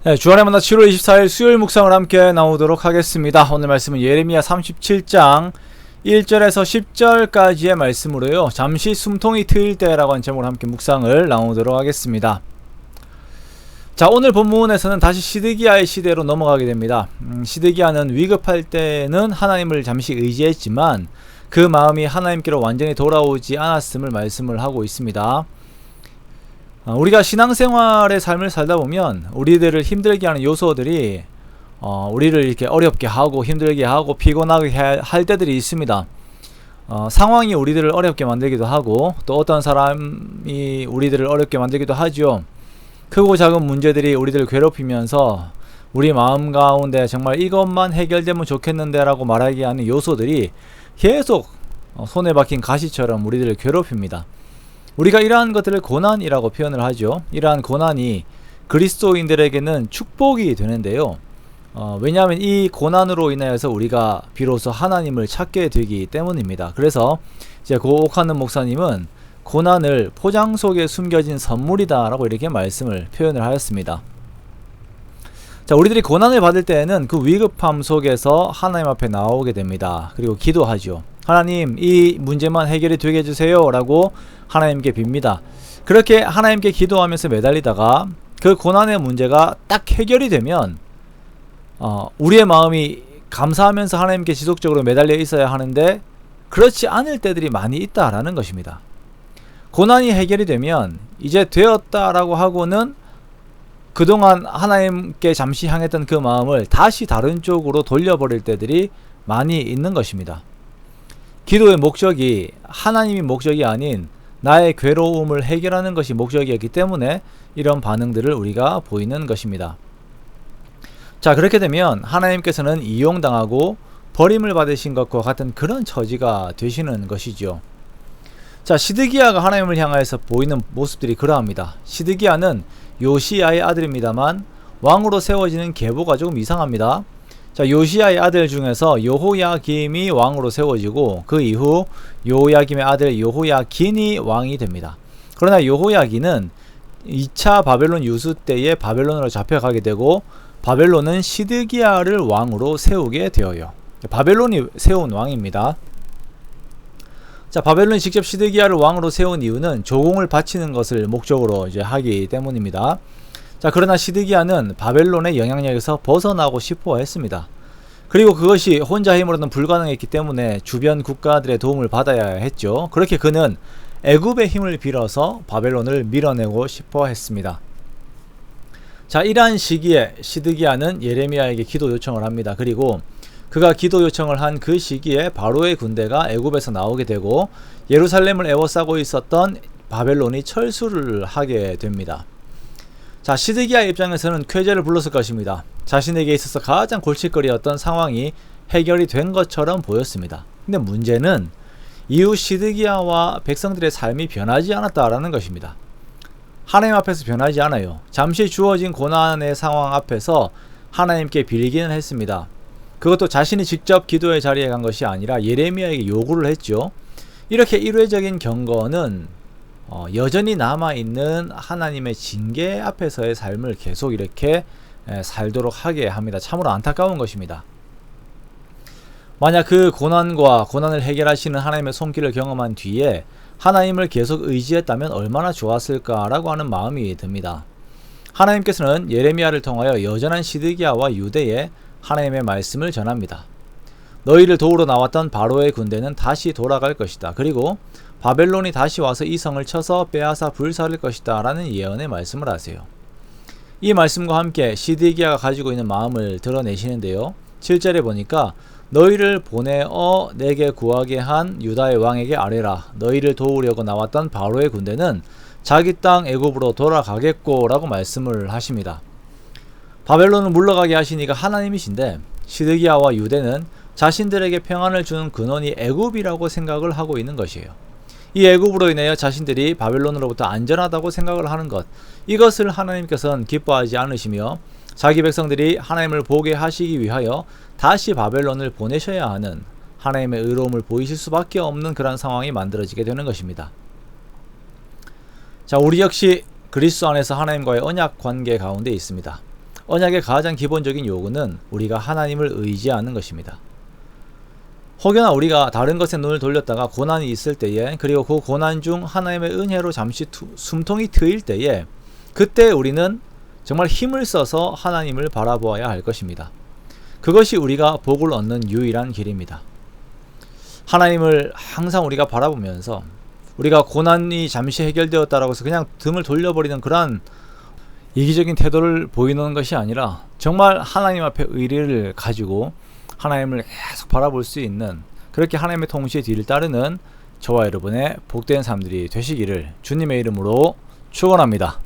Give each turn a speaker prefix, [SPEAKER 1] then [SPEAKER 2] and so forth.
[SPEAKER 1] 네, 주안의 만나 7월 24일 수요일 묵상을 함께 나오도록 하겠습니다. 오늘 말씀은 예레미야 37장 1절에서 10절까지의 말씀으로요. 잠시 숨통이 트일 때라고 하는 제목으로 함께 묵상을 나오도록 하겠습니다. 자, 오늘 본문에서는 다시 시드기야의 시대로 넘어가게 됩니다. 시드기야는 위급할 때는 하나님을 잠시 의지했지만 그 마음이 하나님께로 완전히 돌아오지 않았음을 말씀을 하고 있습니다. 우리가 신앙생활의 삶을 살다 보면 우리들을 힘들게 하는 요소들이 우리를 이렇게 어렵게 하고 힘들게 하고 피곤하게 할 때들이 있습니다. 상황이 우리들을 어렵게 만들기도 하고 또 어떤 사람이 우리들을 어렵게 만들기도 하죠. 크고 작은 문제들이 우리들을 괴롭히면서 우리 마음 가운데 정말 이것만 해결되면 좋겠는데 라고 말하게 하는 요소들이 계속 손에 박힌 가시처럼 우리들을 괴롭힙니다. 우리가 이러한 것들을 고난이라고 표현을 하죠. 이러한 고난이 그리스도인들에게는 축복이 되는데요. 왜냐하면 이 고난으로 인하여서 우리가 비로소 하나님을 찾게 되기 때문입니다. 그래서 이제 고옥하는 목사님은 고난을 포장 속에 숨겨진 선물이다 라고 이렇게 말씀을 표현을 하였습니다. 자, 우리들이 고난을 받을 때에는 그 위급함 속에서 하나님 앞에 나오게 됩니다. 그리고 기도하죠. 하나님, 이 문제만 해결이 되게 해주세요 라고 하나님께 빕니다. 그렇게 하나님께 기도하면서 매달리다가 그 고난의 문제가 딱 해결이 되면 우리의 마음이 감사하면서 하나님께 지속적으로 매달려 있어야 하는데 그렇지 않을 때들이 많이 있다라는 것입니다. 고난이 해결이 되면 이제 되었다라고 하고는 그동안 하나님께 잠시 향했던 그 마음을 다시 다른 쪽으로 돌려버릴 때들이 많이 있는 것입니다. 기도의 목적이 하나님이 목적이 아닌 나의 괴로움을 해결하는 것이 목적이었기 때문에 이런 반응들을 우리가 보이는 것입니다. 자, 그렇게 되면 하나님께서는 이용당하고 버림을 받으신 것과 같은 그런 처지가 되시는 것이죠. 자, 시드기야가 하나님을 향하여서 보이는 모습들이 그러합니다. 시드기야는 요시야의 아들입니다만 왕으로 세워지는 계보가 조금 이상합니다. 자, 요시야의 아들 중에서 여호야김이 왕으로 세워지고 그 이후 여호야김의 아들 여호야긴이 왕이 됩니다. 그러나 여호야긴은 2차 바벨론 유수 때에 바벨론으로 잡혀가게 되고 바벨론은 시드기야를 왕으로 세우게 되어요. 바벨론이 세운 왕입니다. 자, 바벨론이 직접 시드기야를 왕으로 세운 이유는 조공을 바치는 것을 목적으로 이제 하기 때문입니다. 자, 그러나 시드기야는 바벨론의 영향력에서 벗어나고 싶어 했습니다. 그리고 그것이 혼자 힘으로는 불가능했기 때문에 주변 국가들의 도움을 받아야 했죠. 그렇게 그는 애굽의 힘을 빌어서 바벨론을 밀어내고 싶어 했습니다. 자, 이러한 시기에 시드기야는 예레미야에게 기도 요청을 합니다. 그리고 그가 기도 요청을 한 그 시기에 바로의 군대가 애굽에서 나오게 되고 예루살렘을 에워싸고 있었던 바벨론이 철수를 하게 됩니다. 자, 시드기야의 입장에서는 쾌재를 불렀을 것입니다. 자신에게 있어서 가장 골칫거리였던 상황이 해결이 된 것처럼 보였습니다. 근데 문제는 이후 시드기야와 백성들의 삶이 변하지 않았다라는 것입니다. 하나님 앞에서 변하지 않아요. 잠시 주어진 고난의 상황 앞에서 하나님께 빌기는 했습니다. 그것도 자신이 직접 기도의 자리에 간 것이 아니라 예레미야에게 요구를 했죠. 이렇게 일회적인 경건은 여전히 남아있는 하나님의 징계 앞에서의 삶을 계속 이렇게 살도록 하게 합니다. 참으로 안타까운 것입니다. 만약 그 고난을 해결하시는 하나님의 손길을 경험한 뒤에 하나님을 계속 의지했다면 얼마나 좋았을까라고 하는 마음이 듭니다. 하나님께서는 예레미야를 통하여 여전한 시드기야와 유대에 하나님의 말씀을 전합니다. 너희를 도우러 나왔던 바로의 군대는 다시 돌아갈 것이다. 그리고 바벨론이 다시 와서 이 성을 쳐서 빼앗아 불살릴 것이다 라는 예언의 말씀을 하세요. 이 말씀과 함께 시드기야가 가지고 있는 마음을 드러내시는데요. 7절에 보니까 너희를 보내어 내게 구하게 한 유다의 왕에게 아뢰라. 너희를 도우려고 나왔던 바로의 군대는 자기 땅 애굽으로 돌아가겠고 라고 말씀을 하십니다. 바벨론을 물러가게 하신 이가 하나님이신데 시드기야와 유대는 자신들에게 평안을 주는 근원이 애굽이라고 생각을 하고 있는 것이에요. 이 애굽으로 인하여 자신들이 바벨론으로부터 안전하다고 생각을 하는 것, 이것을 하나님께서는 기뻐하지 않으시며 자기 백성들이 하나님을 보게 하시기 위하여 다시 바벨론을 보내셔야 하는 하나님의 의로움을 보이실 수밖에 없는 그런 상황이 만들어지게 되는 것입니다. 자, 우리 역시 그리스도 안에서 하나님과의 언약 관계 가운데 있습니다. 언약의 가장 기본적인 요구는 우리가 하나님을 의지하는 것입니다. 혹여나 우리가 다른 것에 눈을 돌렸다가 고난이 있을 때에, 그리고 그 고난 중 하나님의 은혜로 잠시 숨통이 트일 때에, 그때 우리는 정말 힘을 써서 하나님을 바라보아야 할 것입니다. 그것이 우리가 복을 얻는 유일한 길입니다. 하나님을 항상 우리가 바라보면서 우리가 고난이 잠시 해결되었다라고 해서 그냥 등을 돌려버리는 그러한 이기적인 태도를 보이는 것이 아니라, 정말 하나님 앞에 의리를 가지고 하나님을 계속 바라볼 수 있는, 그렇게 하나님의 통치의 뒤를 따르는 저와 여러분의 복된 삶들이 되시기를 주님의 이름으로 축원합니다.